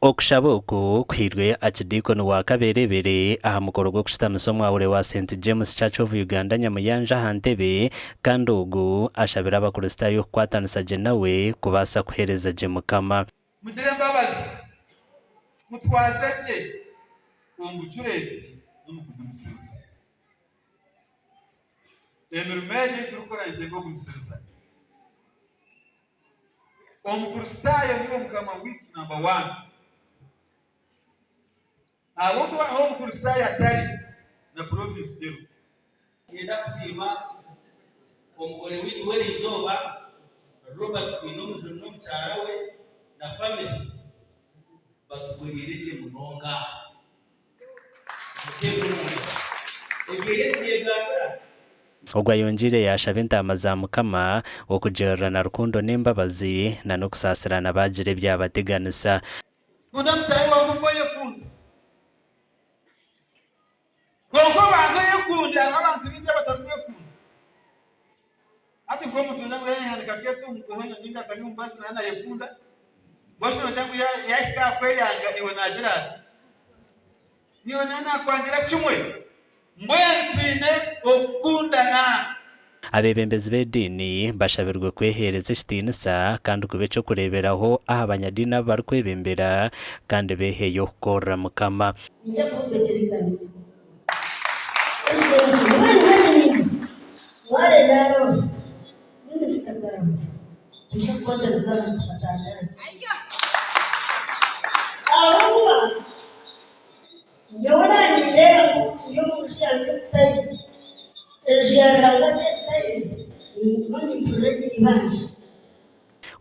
Okushaboku kwirwe Archdeacon wa Kaberebere aha mukoro gwo kushitamusa omwahure wa St James Church of Uganda Nyamuyanja hantebe kandi ogu ashabira abakristayo kwatanisa je nawe kubasa kuhereza je mukama mugire mbabazi mutwazaje umucurezi n'umukugumisiriza emirmeje turukora inzego gumisiriza omukristayo niwe mukama witu number 1 ahubwo aho umukristayo atari na province dero yenda kusima omugore witu werizoba Robert Kwinomuzo n'omukyara we na family batugwirije munonga ogwa yongire yashaba intama za mukama okugererana rukundo n'imbabazi na no kusasirana bagire byabateganisa kunda mutayi wa muboye kunda goko baza yekunda abantu binde bataruye kunda ati ko mutuza ngo yandika ketu mukohanya ninga kanyumba basi na yekunda bosho natangu ya hika kweyanga iwe nagira niwe nana kwangira chumwe mbwentwine okundana abebembezi b'edini bashabirwe kwehereza ishtinisa kandi kube cyo kureberaho aho abanyadini bari kwebembera kandi beheyo kora mukama nija kumbekerikaniza wale nalo nini sitabaramu tusha kwenda sana tutandaza awa yona ni leo ndio mshia taisi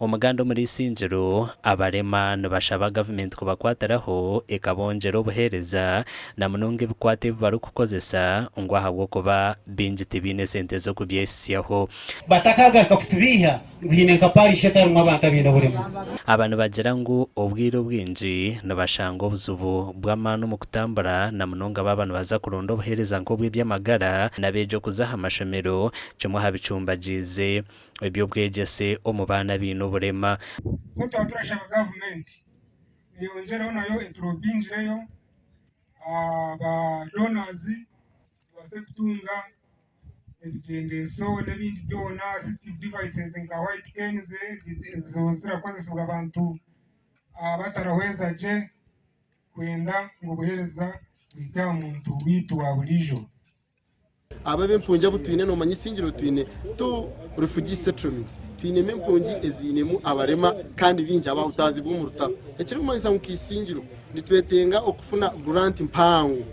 omuganda muri Sinjiro abarema nibashaba government kubakwatiraho ekabongera obuhereza na munonga ebikwate bari kukozesa ngo ahabwo kuba binjite bine sente zo kubyesyaho batakagaruka kutubiha nguhine kaparisha tarumwa bakabinda burimo abantu bagira ngo obwiro bwinji nibashanga obuzubu bw'amano mu kutambura na munonga babana baza kuronda obuhereza ngo bw'ibyamagara nabejo kuzaha amashomero cyo habicumbagize ebyo bwegese omubana bino burema so turashaka government yongeraho nayo introbingireyo aba donors baze kutunga ebigendeso n'ebindi byona assistive devices nka white canes zirakozesebwa abantu batarahweza je kwenda ngo buhereza bwa muntu witu wa bulijo ababe mpunja butwine no manyisingiro twine to refugee settlements twine mempunji ezinemu abarema kandi binja abahutazi bw'umuruta ekiri mumanyisa mukisingiro nitwetenga okufuna grant mpango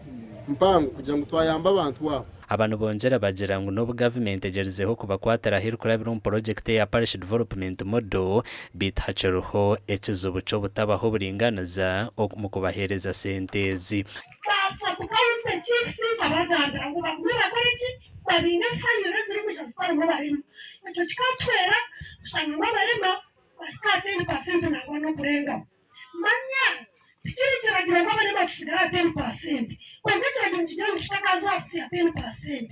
kugira ngo twayamba abantu wabo abantu bongera bagira ngo no government egerezeho kubakwatira hiri kurabira mu project ya parish development model bitacheroho ekizubu cyo butabaho buringaniza mu kubahereza sentezi kasa kukarute chiefs abaganda ngo bagwe bakore iki babine fayiro ziri mu jasitari mu barimo icyo kikatwera ushanga ngo barimo bakate 10% nabo no kurenga manya tikiri kiragira ngo barimo basigara 10% kwanga kiragira kigira ngo kitakazafi 10%.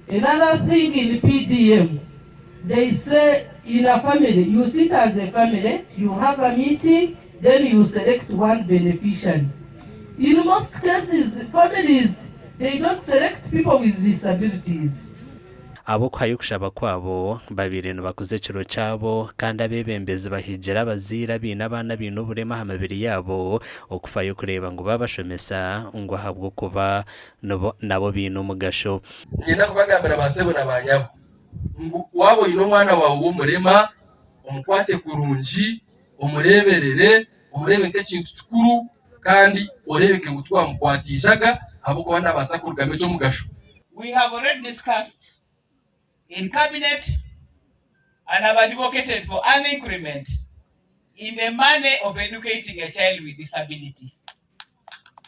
Another thing in PDM, they say in a family, you sit as a family, you have a meeting, then you select one beneficiary. In most cases, families, they don't select people with disabilities. abo kwayo kushaba kwabo babiri bakuze kiro cyabo kandi abebembezi bahigira bazira bina abana bino burema hamabiri yabo okufayo kureba ngo babashomesa ngo ahabwo kuba nabo bino mugasho ngenda kubagambira basebo nabanyabo wabo ino mwana wawe w'umurema umukwate kurunji umureberere umurebeke kintu kikuru kandi orebeke gutwa mukwatishaga abo kwa nabasakurugame cyo mugasho. We have already discussed in cabinet and have advocated for an increment in the money of educating a child with disability.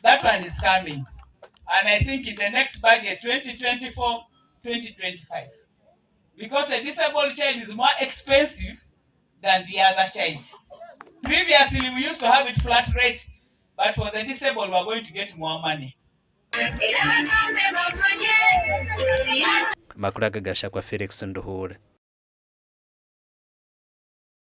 That one is coming, and I think in the next budget 2024-2025, because a disabled child is more expensive than the other child. Previously we used to have it flat rate, but for the disabled we are going to get more money. Makuru agagasha kwa Felix Nduhura.